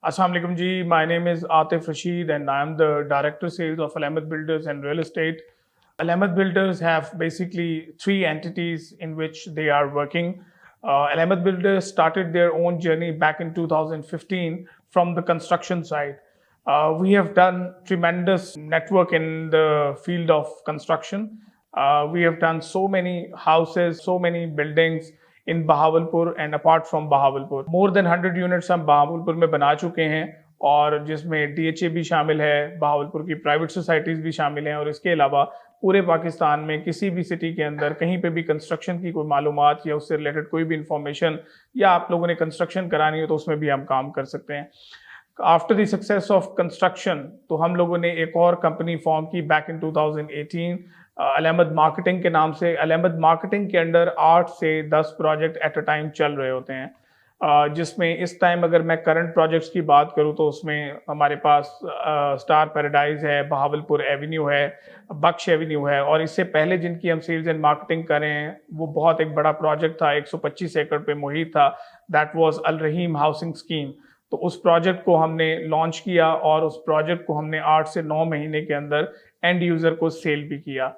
Assalamu alaikum ji. My name is Atif Rashid and I am the Director Sales of Al Ahmed Builders and Real Estate. Al Ahmed Builders have basically three entities in which they are working. Al Ahmed Builders started their own journey back in 2015 from the construction side. We have done tremendous network in the field of construction. We have done so many houses, so many buildings in Bahawalpur and apart from Bahawalpur. More than 100 units हम बहावलपुर में बना चुके हैं और जिसमें DHA भी शामिल है, बहावलपुर की प्राइवेट सोसाइटीज़ भी शामिल हैं और इसके अलावा पूरे पाकिस्तान में किसी भी सिटी के अंदर कहीं पे भी कंस्ट्रक्शन की कोई मालूमात या उससे रिलेटेड कोई भी इंफॉर्मेशन या आप लोगों ने कंस्ट्रक्शन करानी हो तो उसमें भी हम काम कर सकते हैं। After the success of construction तो हम लोगों ने एक और कंपनी फॉर्म की back in 2018 Al Ahmad marketing के नाम से। अल अहमद मार्केटिंग के अंडर 8 से 10 प्रोजेक्ट एट अ टाइम चल रहे होते हैं, जिसमें इस टाइम अगर मैं करंट प्रोजेक्ट्स की बात करूं तो उसमें हमारे पास स्टार पैराडाइज है, बहावलपुर एवेन्यू है, बख्श एवेन्यू है और इससे पहले जिनकी हम सेल्स एंड मार्केटिंग करें वो बहुत एक बड़ा प्रोजेक्ट था, 125 एकड़ पे मुहित था, that was all Rahim housing scheme. तो उस प्रोजेक्ट को हमने लॉन्च किया और उस प्रोजेक्ट को हमने 8 से 9 महीने के अंदर एंड यूज़र को सेल भी किया।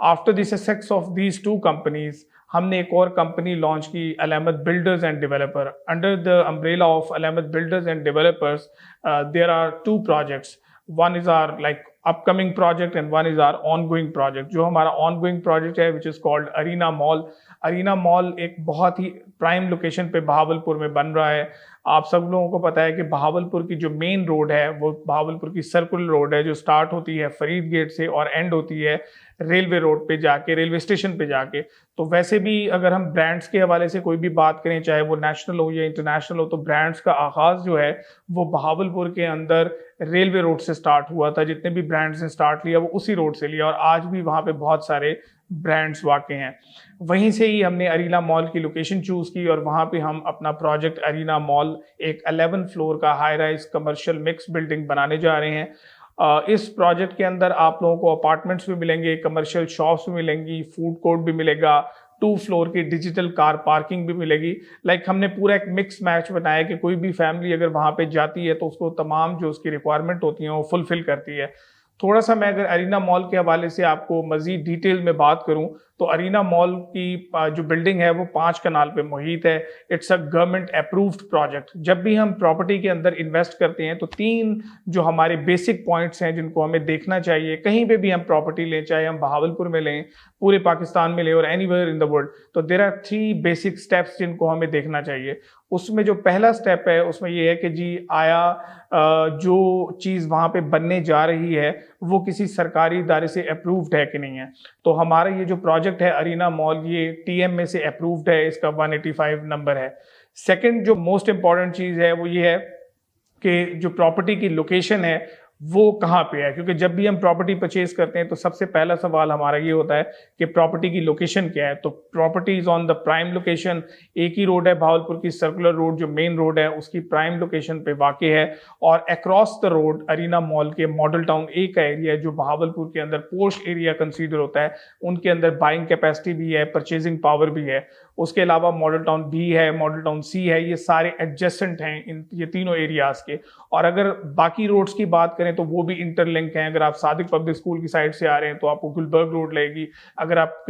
After the success of these two companies हमने एक और कंपनी लॉन्च की, Al Ahmed builders and developer. Under the umbrella of Al Ahmed builders and developers there are 2 projects. One is our like upcoming project and one is our ongoing project. जो हमारा ongoing project है which is called Arena Mall. Arena Mall एक बहुत ही prime location पे बहावलपुर में बन रहा है। आप सब लोगों को पता है कि बहावलपुर की जो मेन रोड है वो बहावलपुर की सर्कुलर रोड है, जो स्टार्ट होती है फरीद गेट से और एंड होती है रेलवे रोड पे जाके, रेलवे स्टेशन पे जाके। तो वैसे भी अगर हम ब्रांड्स के हवाले से कोई भी बात करें, चाहे वो नेशनल हो या इंटरनेशनल हो, तो ब्रांड्स का आगाज़ जो है वो बहावलपुर के अंदर रेलवे रोड से स्टार्ट हुआ था। जितने भी ब्रांड्स ने स्टार्ट लिया वो उसी रोड से लिया और आज भी वहाँ पे बहुत सारे ब्रांड्स वाक़ हैं। वहीं से ही हमने अरीना मॉल की लोकेशन चूज़ की और वहाँ पे हम अपना प्रोजेक्ट अरीना मॉल एक 11 फ्लोर का high rise commercial mix building बनाने जा रहे हैं। इस प्रोजेक्ट के अंदर आप लोगों को अपार्टमेंट्स भी मिलेंगे, कमर्शियल शॉप्स भी मिलेंगी, फूड कोर्ट भी मिलेगा, 2 फ्लोर की डिजिटल कार पार्किंग भी मिलेगी। हमने पूरा एक मिक्स मैच बनाया कि कोई भी फैमिली अगर वहाँ पे जाती है तो उसको तमाम जो उसकी रिक्वायरमेंट होती हैं वो फुलफिल करती है। थोड़ा सा मैं अगर अरीना मॉल के हवाले से आपको मज़ीद डिटेल में बात करूं तो अरीना मॉल की जो बिल्डिंग है वो 5 कनाल पे मुहित है। It's a government approved project. जब भी हम प्रॉपर्टी के अंदर इन्वेस्ट करते हैं तो 3 जो हमारे बेसिक पॉइंट्स हैं जिनको हमें देखना चाहिए, कहीं पे भी हम प्रॉपर्टी लें, चाहे हम बहावलपुर में लें, पूरे पाकिस्तान में लें और एनीवेयर इन द वर्ल्ड, तो देयर आर 3 बेसिक स्टेप्स जिनको हमें देखना चाहिए। उसमें जो पहला स्टेप है उसमें ये है कि जी आया जो चीज़ वहाँ पे बनने जा रही है वो किसी सरकारी इदारे से अप्रूव्ड है कि नहीं है। तो हमारा ये जो प्रोजेक्ट है अरीना मॉल ये TM में से अप्रूव्ड है, इसका 185 नंबर है। सेकंड जो मोस्ट इम्पॉर्टेंट चीज़ है वो ये है कि जो प्रॉपर्टी की लोकेशन है वो कहाँ पे है, क्योंकि जब भी हम प्रॉपर्टी परचेज करते हैं तो सबसे पहला सवाल हमारा ये होता है कि प्रॉपर्टी की लोकेशन क्या है। तो property is on the prime location. एक ही रोड है भावलपुर की सर्कुलर रोड, जो मेन रोड है उसकी प्राइम लोकेशन पे वाक़ है और across the road arena mall के मॉडल टाउन A का एरिया है जो भावलपुर के अंदर पोश एरिया कंसीडर होता है। उनके अंदर बाइंग कैपेसिटी भी है, परचेजिंग पावर भी है। उसके अलावा मॉडल टाउन B है, मॉडल टाउन C है, ये सारे एडजेसेंट हैं ये तीनों एरियाज के। और अगर बाकी रोड्स की बात करें तो वो भी इंटरलिंक हैं। अगर आप सादिक पब्लिक स्कूल की साइड से आ रहे हैं तो आपको गुलबर्ग रोड लगेगी, अगर आप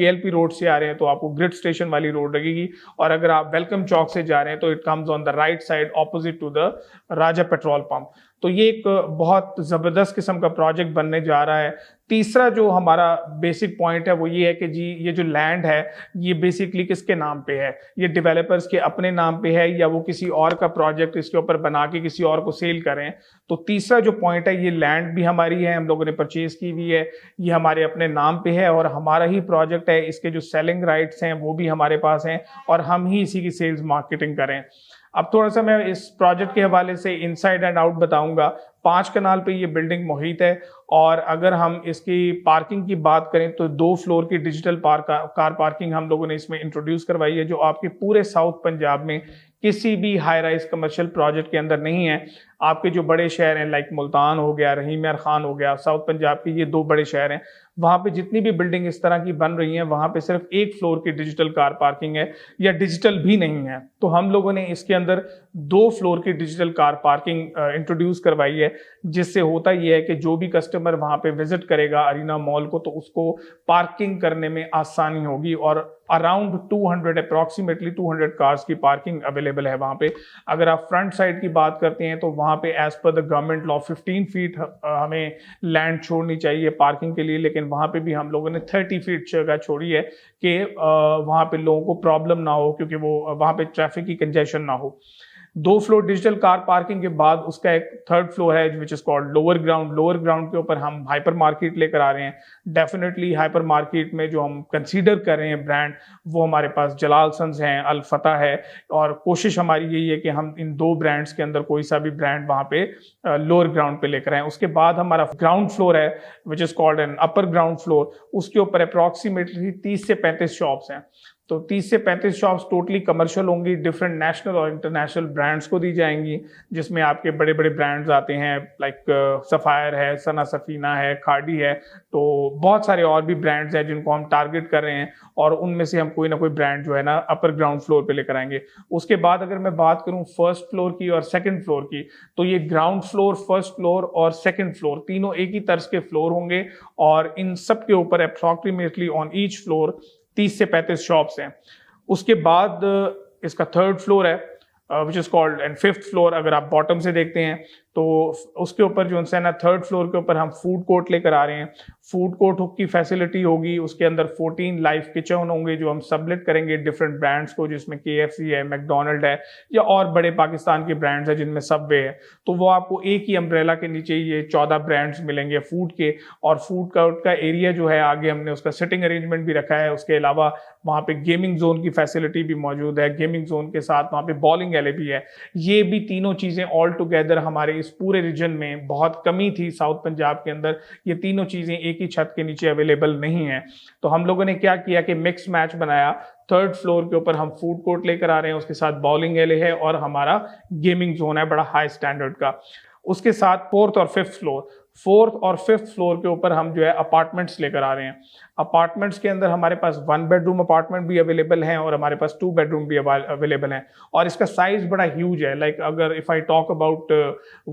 KLP रोड से आ रहे हैं तो आपको ग्रिड स्टेशन वाली रोड लगेगी और अगर आप वेलकम चौक से जा रहे हैं तो it comes on the right side opposite to the Raja petrol pump. तो ये एक बहुत ज़बरदस्त किस्म का प्रोजेक्ट बनने जा रहा है। तीसरा जो हमारा बेसिक पॉइंट है वो ये है कि जी ये जो लैंड है ये बेसिकली किसके नाम पे है, ये डेवलपर्स के अपने नाम पे है या वो किसी और का प्रोजेक्ट इसके ऊपर बना के किसी और को सेल करें। तो तीसरा जो पॉइंट है ये लैंड भी हमारी है, हम लोगों ने परचेज की हुई है, ये हमारे अपने नाम पे है और हमारा ही प्रोजेक्ट है। इसके जो सेलिंग राइट्स हैं वो भी हमारे पास हैं और हम ही इसी की सेल्स मार्केटिंग करें। अब थोड़ा सा मैं इस प्रोजेक्ट के हवाले से इनसाइड एंड आउट बताऊंगा। 5 कनाल पे ये बिल्डिंग मुहित है और अगर हम इसकी पार्किंग की बात करें तो 2 फ्लोर की डिजिटल कार पार्किंग हम लोगों ने इसमें इंट्रोड्यूस करवाई है, जो आपके पूरे साउथ पंजाब में किसी भी हाई राइज कमर्शियल प्रोजेक्ट के अंदर नहीं है। आपके जो बड़े शहर हैं लाइक मुल्तान हो गया, रहीम यार खान हो गया, साउथ पंजाब के ये 2 बड़े शहर हैं, वहाँ पे जितनी भी बिल्डिंग इस तरह की बन रही हैं, वहाँ पे सिर्फ 1 फ्लोर की डिजिटल कार पार्किंग है या डिजिटल भी नहीं है। तो हम लोगों ने इसके अंदर 2 फ्लोर की डिजिटल कार पार्किंग इंट्रोड्यूस करवाई है, जिससे होता ये है कि जो भी कस्टमर वहाँ पे विजिट करेगा अरीना मॉल को, तो उसको पार्किंग करने में आसानी होगी और अराउंड 200 अप्रॉक्सीमेटली 200 कार्स की पार्किंग अवेलेबल है वहाँ पे। अगर आप फ्रंट साइड की बात करते हैं तो वहाँ पे as per the government law 15 feet हमें लैंड छोड़नी चाहिए पार्किंग के लिए, लेकिन वहाँ पे भी हम लोगों ने 30 फीट जगह छोड़ी है कि वहाँ पे लोगों को प्रॉब्लम ना हो, क्योंकि वो वहाँ पे ट्रैफिक की कंजेशन ना हो। 2 फ्लोर डिजिटल कार पार्किंग के बाद उसका एक 3rd फ्लोर है which is called lower ground. Lower ground के ऊपर हम हाइपर मार्केट लेकर आ रहे हैं। डेफिनेटली हाइपर मार्केट में जो हम कंसीडर कर रहे हैं ब्रांड, वो हमारे पास जलाल सन्स हैं, अल फतह है, और कोशिश हमारी यही है कि हम इन 2 ब्रांड्स के अंदर कोई सा भी ब्रांड वहाँ पे लोअर ग्राउंड पे लेकर आए। उसके बाद हमारा ग्राउंड फ्लोर है which is called an upper ground floor. उसके ऊपर अप्रॉक्सीमेटली 30 से 35 शॉप्स हैं। तो 30 से 35 शॉप्स टोटली कमर्शियल होंगी, डिफरेंट नेशनल और इंटरनेशनल ब्रांड्स को दी जाएंगी, जिसमें आपके बड़े बड़े ब्रांड्स आते हैं लाइक सफायर है, सना सफीना है, खाड़ी है। तो बहुत सारे और भी ब्रांड्स हैं जिनको हम टारगेट कर रहे हैं, और उनमें से हम कोई ना कोई ब्रांड जो है ना अपर ग्राउंड फ्लोर पे लेकर आएंगे। उसके बाद अगर मैं बात करूं 1st फ्लोर की और 2nd फ्लोर की, तो ये ग्राउंड फ्लोर, 1st फ्लोर और 2nd फ्लोर तीनों एक ही तर्ज के फ्लोर होंगे, और इन सब के ऊपर अप्रॉक्सीमेटली ऑन ईच फ्लोर 30 से 35 शॉप्स हैं। उसके बाद इसका 3rd फ्लोर है which is called and 5th floor. अगर आप बॉटम से देखते हैं तो उसके ऊपर जो है ना 3rd फ्लोर के ऊपर हम फूड कोर्ट लेकर आ रहे हैं। फूड कोर्ट की फैसिलिटी होगी, उसके अंदर 14 लाइव किचन होंगे जो हम सबलेट करेंगे डिफरेंट ब्रांड्स को, जिसमें KFC है, मैकडोनल्ड है, या और बड़े पाकिस्तान के ब्रांड्स हैं जिनमें सबवे है। तो वो आपको एक ही अम्ब्रेला के नीचे ये 14 ब्रांड्स मिलेंगे फूड के। और फूड कोर्ट का एरिया जो है आगे हमने उसका सिटिंग अरेंजमेंट भी रखा है। उसके अलावा वहाँ पे गेमिंग जोन की फैसिलिटी भी मौजूद है। गेमिंग जोन के साथ वहाँ पे बॉलिंग एले भी है। ये भी तीनों चीजें ऑल टुगेदर हमारे इस पूरे रीजन में बहुत कमी थी साउथ पंजाब के अंदर, ये तीनों चीजें एक ही छत के नीचे अवेलेबल नहीं है। तो हम लोगों ने क्या किया कि मिक्स मैच बनाया। 3rd फ्लोर के ऊपर हम फूड कोर्ट लेकर आ रहे हैं, उसके साथ बॉलिंग एले है और हमारा गेमिंग जोन है बड़ा हाई स्टैंडर्ड का। उसके साथ 4th और 5th फ्लोर, 4th और 5th फ्लोर के ऊपर हम जो है अपार्टमेंट्स लेकर आ रहे हैं। अपार्टमेंट्स के अंदर हमारे पास 1 बेडरूम अपार्टमेंट भी अवेलेबल हैं और हमारे पास 2 बेडरूम भी अवेलेबल हैं, और इसका साइज बड़ा ह्यूज है। लाइक अगर if I talk about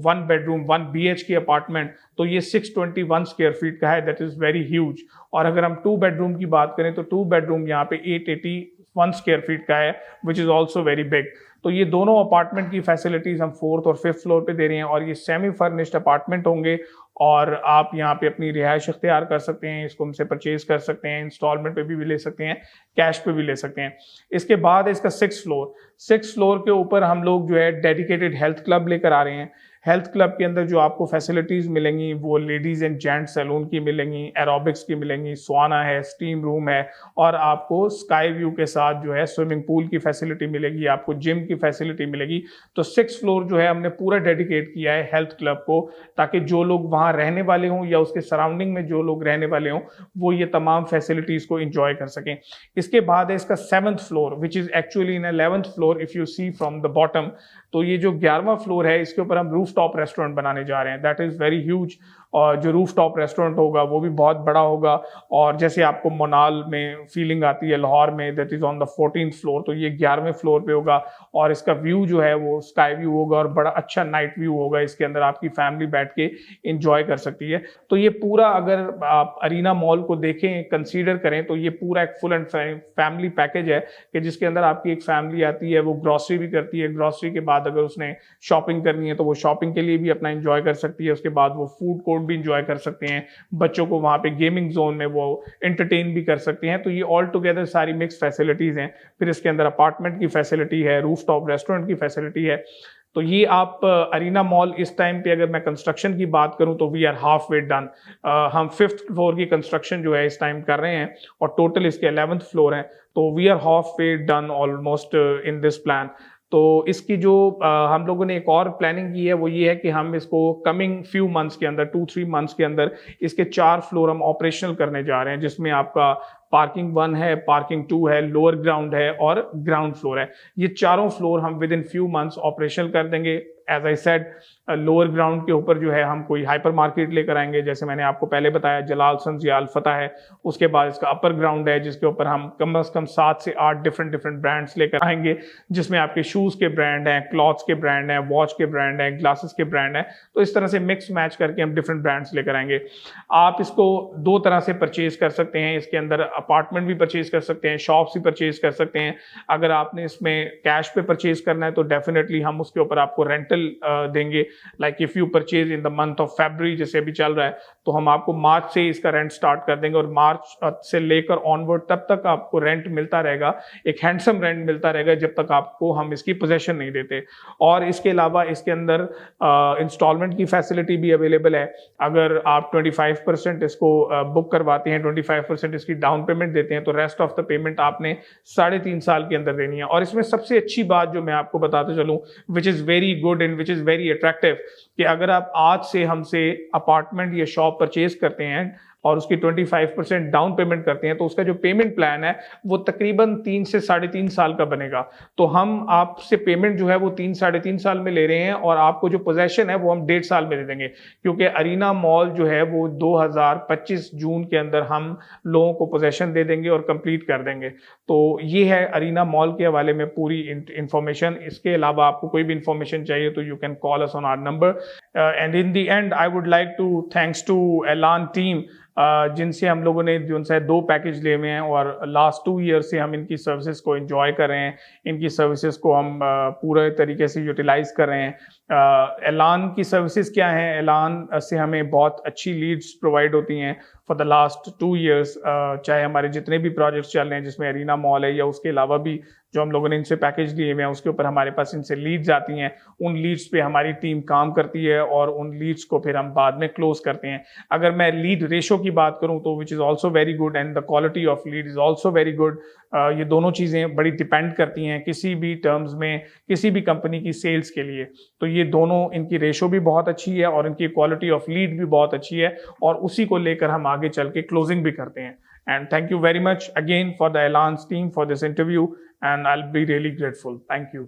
1 bedroom 1 BHK apartment, तो ये 621 स्क्वायर फीट का है, दैट इज वेरी ह्यूज। और अगर हम 2 बेडरूम की बात करें तो 2 बेडरूम यहाँ पे 881 स्क्वायर फीट का है, which is also very big. तो ये दोनों अपार्टमेंट की फैसिलिटीज हम 4th और 5th फ्लोर पे दे रहे हैं, और ये सेमी फर्निश्ड अपार्टमेंट होंगे, और आप यहाँ पे अपनी रिहाइश इख्तियार कर सकते हैं, इसको हमसे परचेज कर सकते हैं, इंस्टॉलमेंट पे भी ले सकते हैं, कैश पे भी ले सकते हैं। इसके बाद इसका 6th फ्लोर, 6th फ्लोर के ऊपर हम लोग जो है डेडिकेटेड हेल्थ क्लब लेकर आ रहे हैं। हेल्थ क्लब के अंदर जो आपको फैसिलिटीज मिलेंगी वो लेडीज एंड जेंट्स सैलून की मिलेंगी, एरोबिक्स की मिलेंगी, स्वाना है, स्टीम रूम है, और आपको स्काई व्यू के साथ जो है स्विमिंग पूल की फैसिलिटी मिलेगी, आपको जिम की फैसिलिटी मिलेगी। तो 6th फ्लोर जो है हमने पूरा डेडिकेट किया है हेल्थ क्लब को, ताकि जो लोग वहाँ रहने वाले हों या उसके सराउंडिंग में जो लोग रहने वाले हों वो ये तमाम फैसिलिटीज को इंजॉय कर सकें। इसके बाद है इसका 7th floor which is actually in 11th floor if you see from the bottom. तो ये जो 11वां फ्लोर है इसके ऊपर हम रूफ टॉप रेस्टोरेंट बनाने जा रहे हैं, दैट इज वेरी ह्यूज। और जो रूफ टॉप रेस्टोरेंट होगा वो भी बहुत बड़ा होगा, और जैसे आपको मोनाल में फीलिंग आती है लाहौर में, that is on the 14th floor, तो ये 11वें फ्लोर पे होगा, और इसका व्यू जो है वो स्काई व्यू होगा और बड़ा अच्छा नाइट व्यू होगा। इसके अंदर आपकी फैमिली बैठ के इंजॉय कर सकती है। तो ये पूरा अगर आप अरीना मॉल को देखें, कंसीडर करें, तो ये पूरा एक फुल एंड फैमिली पैकेज है कि जिसके अंदर आपकी एक फैमिली आती है, वो ग्रॉसरी भी करती है, ग्रॉसरी के बाद अगर उसने शॉपिंग करनी है तो वो शॉपिंग के लिए भी अपना इंजॉय कर सकती है, उसके बाद वो फूड कोर्ट भी इंजॉय कर सकते हैं, बच्चों को वहाँ पे गेमिंग जोन में वो एंटरटेन भी कर सकते हैं। तो ये ऑल टुगेदर सारी मिक्स फैसिलिटीज हैं। फिर इसके अंदर अपार्टमेंट की फैसिलिटी है, रूफ टॉप रेस्टोरेंट की फैसिलिटी है। तो ये आप अरीना मॉल इस टाइम पे अगर मैं कंस्ट्रक्शन की बात करूं तो we are half way done. हम 5th फ्लोर की कंस्ट्रक्शन जो है इस टाइम कर रहे हैं, और टोटल इसके 11th फ्लोर है, तो we are half way done almost in this plan. तो इसकी जो हम लोगों ने एक और प्लानिंग की है वो ये है कि हम इसको कमिंग फ्यू मंथ्स के अंदर 2-3 मंथ्स के अंदर इसके 4 फ्लोर हम ऑपरेशनल करने जा रहे हैं, जिसमें आपका पार्किंग 1 है, पार्किंग 2 है, लोअर ग्राउंड है और ग्राउंड फ्लोर है। ये चारों फ्लोर हम within few months operational कर देंगे। As I said lower ground के ऊपर जो है हम कोई हाइपर मार्केट लेकर आएंगे, जैसे मैंने आपको पहले बताया जलाल सन्स या अल-फतह है। उसके बाद इसका अपर ग्राउंड है जिसके ऊपर हम कम से कम 7 से 8 डिफरेंट ब्रांड्स लेकर आएंगे, जिसमें आपके शूज़ के ब्रांड हैं, क्लॉथ्स के ब्रांड हैं, वॉच के ब्रांड हैं, ग्लासेस के ब्रांड हैं। तो इस तरह से मिक्स मैच करके हम डिफरेंट ब्रांड्स लेकर आएंगे। आप इसको 2 तरह से परचेज कर सकते हैं, इसके अंदर अपार्टमेंट भी परचेज कर सकते हैं, शॉप्स भी परचेज कर सकते हैं। अगर आपने इसमें कैश पे परचेज करना है तो डेफिनेटली हम उसके ऊपर आपको रेंटल देंगे। Like if you purchase in the month of February जैसे अभी चल रहा है, तो हम आपको मार्च से इसका रेंट स्टार्ट कर देंगे और मार्च से लेकर ऑनवर्ड तब तक आपको रेंट मिलता रहेगा, एक हैंडसम रेंट मिलता रहेगा जब तक आपको हम इसकी पोजेशन नहीं देते। और इसके अलावा इसके अंदर इंस्टॉलमेंट की फैसिलिटी भी अवेलेबल है। अगर आप 25% इसको बुक करवाते हैं, 25% इसकी डाउन पेमेंट देते हैं, तो रेस्ट ऑफ द पेमेंट आपने 3.5 साल के अंदर देनी है। और इसमें सबसे अच्छी बात जो मैं आपको बताते चलूं, which is very good and which is very attractive, कि अगर आप आज से हमसे अपार्टमेंट या शॉप परचेज करते हैं और उसकी 25% डाउन पेमेंट करते हैं, तो उसका जो पेमेंट प्लान है वो तकरीबन 3 से 3.5 साल का बनेगा। तो हम आपसे पेमेंट जो है वो 3-3.5 साल में ले रहे हैं और आपको जो पोजेशन है वो हम 1.5 साल में दे देंगे, क्योंकि अरीना मॉल जो है वो 2025 जून के अंदर हम लोगों को पोजेशन दे देंगे और कंप्लीट कर देंगे। तो ये है अरीना मॉल के हवाले में पूरी इंफॉर्मेशन। इसके अलावा आपको कोई भी इंफॉर्मेशन चाहिए तो you can call us on our number. And in the end I would like to thanks to Elan team, जिनसे हम लोगों ने जो उनसे 2 पैकेज लिए हुए हैं और लास्ट 2 ईयर से हम इनकी सर्विसेज को एंजॉय कर रहे हैं, इनकी सर्विसेज को हम पूरे तरीके से यूटिलाइज कर रहे हैं। एलान की सर्विसेज क्या हैं? एलान से हमें बहुत अच्छी लीड्स प्रोवाइड होती हैं फॉर द लास्ट 2 ईयर्स, चाहे हमारे जितने भी प्रोजेक्ट्स चल रहे हैं जिसमें अरीना मॉल है या उसके अलावा भी जो हम लोगों ने इनसे पैकेज लिए हुए हैं उसके ऊपर हमारे पास इनसे लीड्स आती हैं। उन लीड्स पे हमारी टीम काम करती है और उन लीड्स को फिर हम बाद में क्लोज करते हैं। अगर मैं लीड रेशो की बात करूं तो which is also very good and the quality of lead is also very good. ये दोनों चीज़ें बड़ी डिपेंड करती हैं किसी भी टर्म्स में, किसी भी कंपनी की सेल्स के लिए। तो ये दोनों, इनकी रेशो भी बहुत अच्छी है और इनकी क्वालिटी ऑफ लीड भी बहुत अच्छी है और उसी को लेकर हम आगे चल के क्लोजिंग भी करते हैं। And thank you very much again for the Elan's team for this interview, and I'll be really grateful. Thank you.